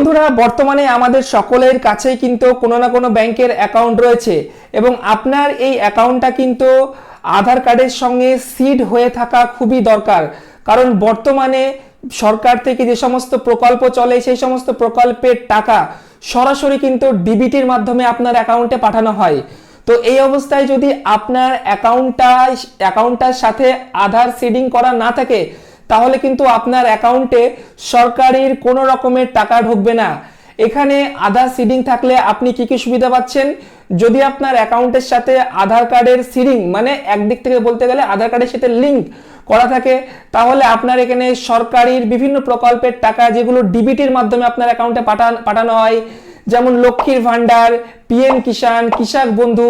বন্ধুরা, বর্তমানে আমাদের সকলের কাছেই কিন্তু কোনো না কোনো ব্যাংকের অ্যাকাউন্ট রয়েছে এবং আপনার এই অ্যাকাউন্টটা কিন্তু আধার কার্ডের সঙ্গে সিড হয়ে থাকা খুবই দরকার। কারণ বর্তমানে সরকার থেকে যে সমস্ত প্রকল্প চলে সেই সমস্ত প্রকল্পের টাকা সরাসরি কিন্তু ডিবিটির মাধ্যমে আপনার অ্যাকাউন্টে পাঠানো হয়। তো এই অবস্থায় যদি আপনার অ্যাকাউন্টটার সাথে আধার সিডিং করা না থাকে তাহলে কিন্তু আপনার অ্যাকাউন্টে সরকারের কোনো রকমের টাকা ঢুকবে না। এখানে আধার সিডিং থাকলে আপনি কি কি সুবিধা পাচ্ছেন? যদি আপনার অ্যাকাউন্টের সাথে আধার কার্ডের সিডিং মানে একদিক থেকে বলতে গেলে আধার কার্ডের সাথে লিংক করা থাকে তাহলে আপনার এখানে সরকারের বিভিন্ন প্রকল্পের টাকা যেগুলো ডিবিটির মাধ্যমে আপনার অ্যাকাউন্টে পাঠানো হয়, যেমন লক্ষ্মীর ভান্ডার, পিএম কিষাণ, কৃষক বন্ধু,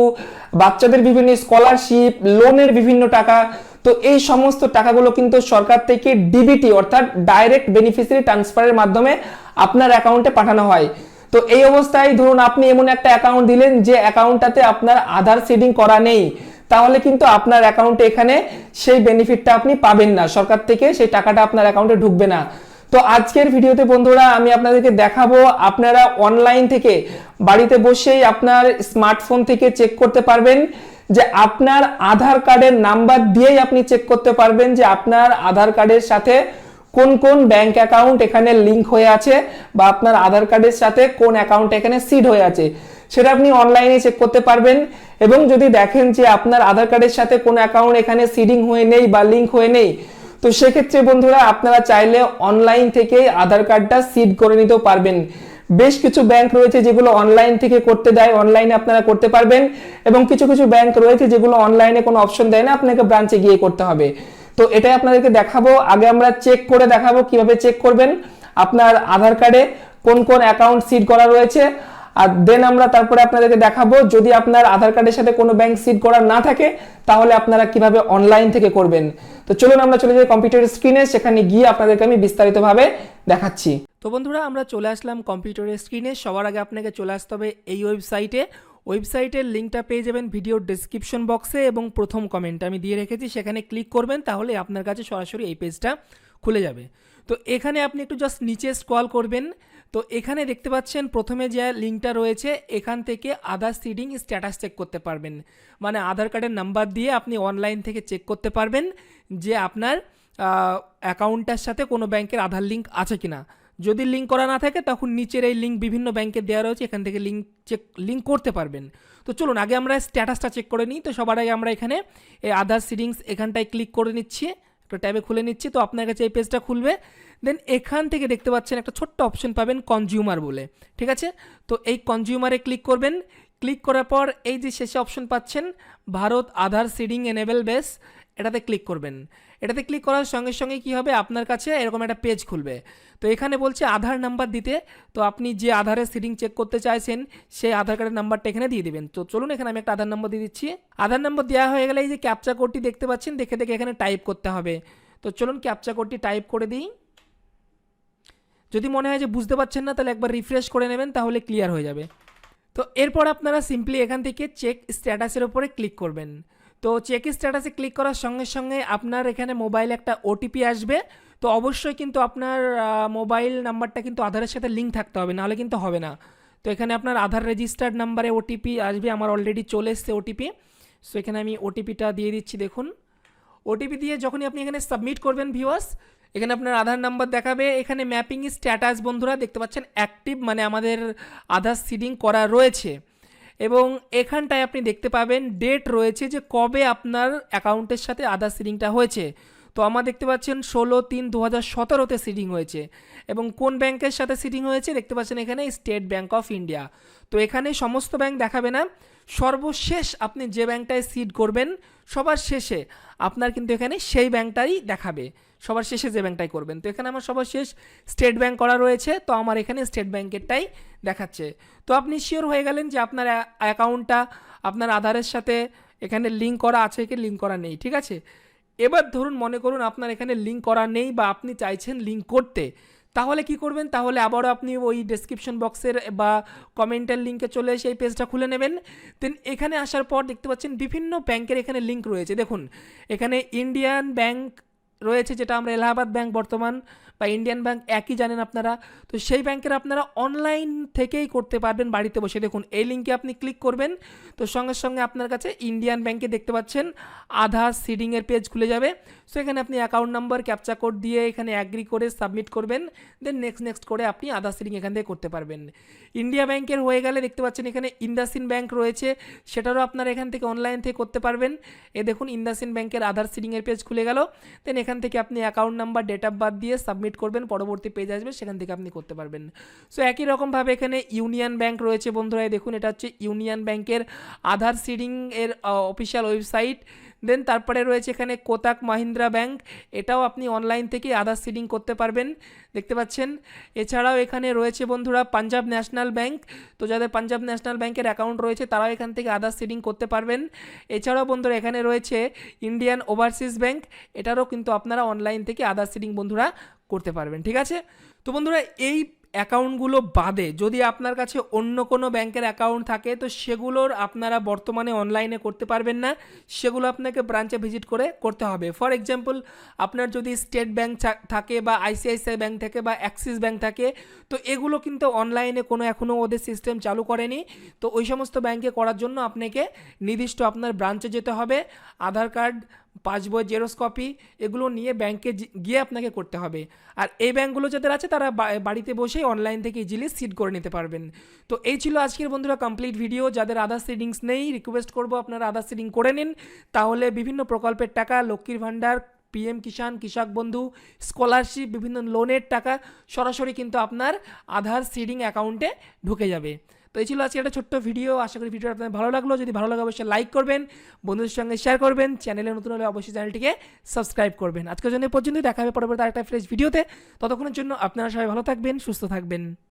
বাচ্চাদের বিভিন্ন স্কলারশিপ, লোনের বিভিন্ন টাকা, তো এই সমস্ত টাকাগুলো কিন্তু সরকার থেকে ডিবিটি অর্থাৎ ডাইরেক্ট বেনিফিশিয়ারি ট্রান্সফারের মাধ্যমে আপনার অ্যাকাউন্টে পাঠানো হয়। তো এই অবস্থায় ধরুন আপনি এমন একটা অ্যাকাউন্ট দিলেন যে অ্যাকাউন্টটাতে আপনার আধার সিডিং করা নেই, তাহলে কিন্তু আপনার অ্যাকাউন্টে এখানে সেই বেনিফিটটা আপনি পাবেন না, সরকার থেকে সেই টাকাটা আপনার অ্যাকাউন্টে ঢুকবে না। তো আজকের ভিডিওতে বন্ধুরা আমি আপনাদেরকে দেখাবো আপনারা অনলাইন থেকে বাড়িতে বসেই আপনার স্মার্টফোন থেকে চেক করতে পারবেন যে আপনার আধার কার্ডের নাম্বার দিয়েই আপনি চেক করতে পারবেন যে আপনার আধার কার্ডের সাথে কোন কোন ব্যাংক অ্যাকাউন্ট এখানে লিংক হয়ে আছে বা আপনার আধার কার্ডের সাথে কোন অ্যাকাউন্ট এখানে সিড হয়ে আছে সেটা আপনি অনলাইনে চেক করতে পারবেন। এবং যদি দেখেন যে আপনার আধার কার্ডের সাথে কোন অ্যাকাউন্ট এখানে সিডিং হয়ে নেই বা লিংক হয়ে নেই, তো সেক্ষেত্রে বন্ধুরা আপনারা চাইলে অনলাইন থেকে আধার কার্ডটা সিড করে নিতেও পারবেন। বেশ কিছু ব্যাংক রয়েছে যেগুলো অনলাইন থেকে করতে দেয়, অনলাইনে আপনারা করতে পারবেন, এবং কিছু কিছু ব্যাংক রয়েছে যেগুলো অনলাইনে কোনো অপশন দেয় না, আপনাকে ব্রাঞ্চে গিয়ে করতে হবে। তো এটাই আপনাদেরকে দেখাবো। আগে আমরা চেক করে দেখাবো কিভাবে চেক করবেন আপনার আধার কার্ডে কোন কোন অ্যাকাউন্ট সিড করা রয়েছে, আর দেন আমরা তারপরে আপনাদেরকে দেখাবো যদি আপনার আধার কার্ডের সাথে কোনো ব্যাংক সিড করা না থাকে তাহলে আপনারা কিভাবে অনলাইন থেকে করবেন। তো চলুন আমরা চলে যাই কম্পিউটার স্ক্রিনে, সেখানে গিয়ে আপনাদেরকে আমি বিস্তারিতভাবে দেখাচ্ছি। তো বন্ধুরা আমরা চলে আসলাম কম্পিউটারের স্ক্রিনে। সবার আগে আপনাকে চলে আসতে হবে এই ওয়েবসাইটের লিঙ্কটা পেয়ে যাবেন ভিডিওর ডেসক্রিপশন বক্সে এবং প্রথম কমেন্টে আমি দিয়ে রেখেছি, সেখানে ক্লিক করবেন তাহলে আপনার কাছে সরাসরি এই পেজটা খুলে যাবে। তো এখানে আপনি একটু জাস্ট নিচে স্ক্রল করবেন, তো এখানে দেখতে পাচ্ছেন প্রথমে যে লিঙ্কটা রয়েছে এখান থেকে আধার সিডিং স্ট্যাটাস চেক করতে পারবেন, মানে আধার কার্ডের নাম্বার দিয়ে আপনি অনলাইন থেকে চেক করতে পারবেন যে আপনার অ্যাকাউন্টটার সাথে কোনো ব্যাংকের আধার লিঙ্ক আছে কিনা। যদি লিঙ্ক করা না থাকে তখন নিচের এই লিঙ্ক বিভিন্ন ব্যাংকের দেওয়া রয়েছে, এখান থেকে লিঙ্ক করতে পারবেন। তো চলুন আগে আমরা স্ট্যাটাসটা চেক করে নিই। তো সবার আগে আমরা এখানে এই আধার সিডিংস এখানটায় ক্লিক করে নিচ্ছি, একটা ট্যাবে খুলে নিচ্ছি। তো আপনার কাছে এই পেজটা খুলবে, দেন এখান থেকে দেখতে পাচ্ছেন একটা ছোট্ট অপশন পাবেন কনজিউমার বলে, ঠিক আছে। তো এই কনজিউমারে ক্লিক করবেন, ক্লিক করার পর এই যে শেষে অপশন পাচ্ছেন ভারত আধার সিডিং এনেবল বেস, এটাতে ক্লিক করবেন। এটাতে ক্লিক করার সঙ্গে সঙ্গে কী হবে আপনার কাছে এরকম একটা পেজ খুলবে। তো এখানে বলছে আধার নাম্বার দিতে, তো আপনি যে আধারের সিডিং চেক করতে চাইছেন সেই আধার কার্ডের নাম্বারটা এখানে দিয়ে দেবেন। তো চলুন এখানে আমি একটা আধার নাম্বার দিয়ে দিচ্ছি। আধার নাম্বার দেওয়া হয়ে গেলে এই যে ক্যাপচা কোডটি দেখতে পাচ্ছেন, দেখে দেখে এখানে টাইপ করতে হবে। তো চলুন ক্যাপচা কোডটি টাইপ করে দিই। যদি মনে হয় যে বুঝতে পারছেন না তাহলে একবার রিফ্রেশ করে নেবেন, তাহলে ক্লিয়ার হয়ে যাবে। তো এরপর আপনারা সিম্পলি এখান থেকে চেক স্ট্যাটাসের উপরে ক্লিক করবেন। তো চেক স্ট্যাটাসে ক্লিক করার সঙ্গে সঙ্গে আপনার এখানে মোবাইলে একটা ওটিপি আসবে। তো অবশ্যই কিন্তু আপনার মোবাইল নাম্বারটা কিন্তু আধারের সাথে লিঙ্ক থাকতে হবে, নাহলে কিন্তু হবে না। তো এখানে আপনার আধার রেজিস্টার্ড নাম্বারে ওটিপি আসবে, আমার অলরেডি চলে এসছে ওটিপি। সো এখানে আমি ওটিপিটা দিয়ে দিচ্ছি। দেখুন ওটিপি দিয়ে যখনই আপনি এখানে সাবমিট করবেন ভিউয়ার্স, এখানে আপনার আধার নাম্বার দেখাবে। এখানে ম্যাপিং স্ট্যাটাস বন্ধুরা দেখতে পাচ্ছেন অ্যাক্টিভ, মানে আমাদের আধার সিডিং করা রয়েছে। এবং এখানটায় আপনি দেখতে পাবেন ডেট রয়েছে যে কবে আপনার অ্যাকাউন্টের সাথে আধার সিডিংটা হয়েছে। তো আমার দেখতে পাচ্ছেন 16/3/2017 সিডিং হয়েছে। এবং কোন ব্যাংকের সাথে সিডিং হয়েছে দেখতে পাচ্ছেন এখানে স্টেট ব্যাংক অফ ইন্ডিয়া। তো এখানে সমস্ত ব্যাংক দেখাবে না, সর্বশেষ আপনি যে ব্যাংকটায় সিড করবেন সবার শেষে আপনার কিন্তু এখানে সেই ব্যাংকটাই দেখাবে, সবার শেষে যে ব্যাংকটাই করবেন। তো এখানে আমার সবার শেষ স্টেট ব্যাংক করা রয়েছে, তো আমার এখানে স্টেট ব্যাংকেরটাই দেখাচ্ছে। তো আপনি শিওর হয়ে গেলেন যে আপনার অ্যাকাউন্টটা আপনার আধারের সাথে এখানে লিঙ্ক করা আছে কি লিঙ্ক করা নেই, ঠিক আছে। এবার ধরুন মনে করুন আপনার এখানে লিঙ্ক করা নেই বা আপনি চাইছেন লিঙ্ক করতে, তাহলে কি করবেন, তাহলে আবারও আপনি ওই ডেসক্রিপশন বক্সের বা কমেন্টের লিঙ্কে চলে এসে এই পেজটা খুলে নেবেন। দেন এখানে আসার পর দেখতে পাচ্ছেন বিভিন্ন ব্যাংকের এখানে লিঙ্ক রয়েছে। দেখুন এখানে ইন্ডিয়ান ব্যাংক রয়েছে, যেটা আমরা এলাহাবাদ ব্যাংক বর্তমান বা ইন্ডিয়ান ব্যাংক একই জানেন আপনারা, তো সেই ব্যাংকের আপনারা অনলাইন থেকেই করতে পারবেন বাড়িতে বসে। দেখুন এই লিঙ্কে আপনি ক্লিক করবেন, তো সঙ্গে সঙ্গে আপনার কাছে ইন্ডিয়ান ব্যাংকে দেখতে পাচ্ছেন আধার সিডিংয়ের পেজ খুলে যাবে। সো এখানে আপনি অ্যাকাউন্ট নাম্বার ক্যাপচা কোড দিয়ে এখানে অ্যাগ্রি করে সাবমিট করবেন, দেন নেক্সট করে আপনি আধার সিডিং এখান থেকে করতে পারবেন। ইন্ডিয়া ব্যাংকের হয়ে গেলে দেখতে পাচ্ছেন এখানে ইন্দাসিন ব্যাংক রয়েছে, সেটারও আপনারা এখান থেকে অনলাইন থেকে করতে পারবেন। এ দেখুন ইন্দাসিন ব্যাংকের আধার সিডিংয়ের পেজ খুলে গেল, দেন এখান থেকে আপনি account number date of birth দিয়ে সাবমিট করবেন, পরবর্তী পেজ আসবে সেখান থেকে আপনি করতে পারবেন। সো একই রকমভাবে এখানে ইউনিয়ন ব্যাংক রয়েছে বন্ধুরা, দেখুন এটা হচ্ছে ইউনিয়ন ব্যাংকের আধার সিডিং এর অফিসিয়াল ওয়েবসাইট। দেন তারপরে রয়েছে এখানে কোটাক মাহিন্দ্রা ব্যাংক, এটাও আপনি অনলাইন থেকে আধার সিডিং করতে পারবেন, দেখতে পাচ্ছেন। এছাড়াও এখানে রয়েছে বন্ধুরা পাঞ্জাব ন্যাশনাল ব্যাংক, তো যাদের পাঞ্জাব ন্যাশনাল ব্যাংকের অ্যাকাউন্ট রয়েছে তারাও এখান থেকে আধার সিডিং করতে পারবেন। এছাড়াও বন্ধুরা এখানে রয়েছে ইন্ডিয়ান ওভারসিজ ব্যাংক, এটারও কিন্তু আপনারা অনলাইন থেকে আধার সিডিং বন্ধুরা করতে পারবেন, ঠিক আছে। তো বন্ধুরা এই অ্যাকাউন্টগুলো বাদে যদি আপনার কাছে অন্য কোনো ব্যাংকের অ্যাকাউন্ট থাকে, তো সেগুলোর আপনারা বর্তমানে অনলাইনে করতে পারবেন না, সেগুলো আপনাকে ব্রাঞ্চে ভিজিট করে করতে হবে। ফর এক্সাম্পল আপনার যদি স্টেট ব্যাংক থাকে বা আইসিআইসিআই ব্যাংক থাকে বা অ্যাক্সিস ব্যাংক থাকে, তো এগুলো কিন্তু অনলাইনে এখনও ওদের সিস্টেম চালু করেনি। তো ওই সমস্ত ব্যাংকে করার জন্য আপনাকে নির্দিষ্ট আপনার ব্রাঞ্চে যেতে হবে, আধার কার্ড, পাসবই, জেরক্স কপি এগুলো নিয়ে ব্যাংকে গিয়ে আপনাকে করতে হবে। আর এই ব্যাংকগুলো যাদের আছে তারা বাড়িতে বসেই অনলাইন থেকে ইজিলি সিড করে নিতে পারবেন। তো এই ছিল আজকের বন্ধুরা কমপ্লিট ভিডিও। যাদের আধার সিডিংস নেই রিকোয়েস্ট করবো আপনারা আধার সিডিং করে নিন, তাহলে বিভিন্ন প্রকল্পের টাকা, লক্ষ্মীর ভাণ্ডার, পিএম কিষাণ, কৃষক বন্ধু, স্কলারশিপ, বিভিন্ন লোনের টাকা সরাসরি কিন্তু আপনার আধার সিডিং অ্যাকাউন্টে ঢুকে যাবে। তো এই ছিল আজকে একটা ছোট্ট ভিডিও, আশা করি ভিডিওটা আপনাদের ভালো লাগলো। যদি ভালো লাগে অবশ্যই লাইক করবেন, বন্ধুদের সঙ্গে শেয়ার করবেন, চ্যানেলে নতুন হলে অবশ্যই চ্যানেলটিকে সাবস্ক্রাইব করবেন। আজকের জন্য পর্যন্ত দেখা হবে পরবর্তী আরেকটা ফ্রেশ ভিডিওতে, ততক্ষণের জন্য আপনারা সবাই ভালো থাকবেন, সুস্থ থাকবেন।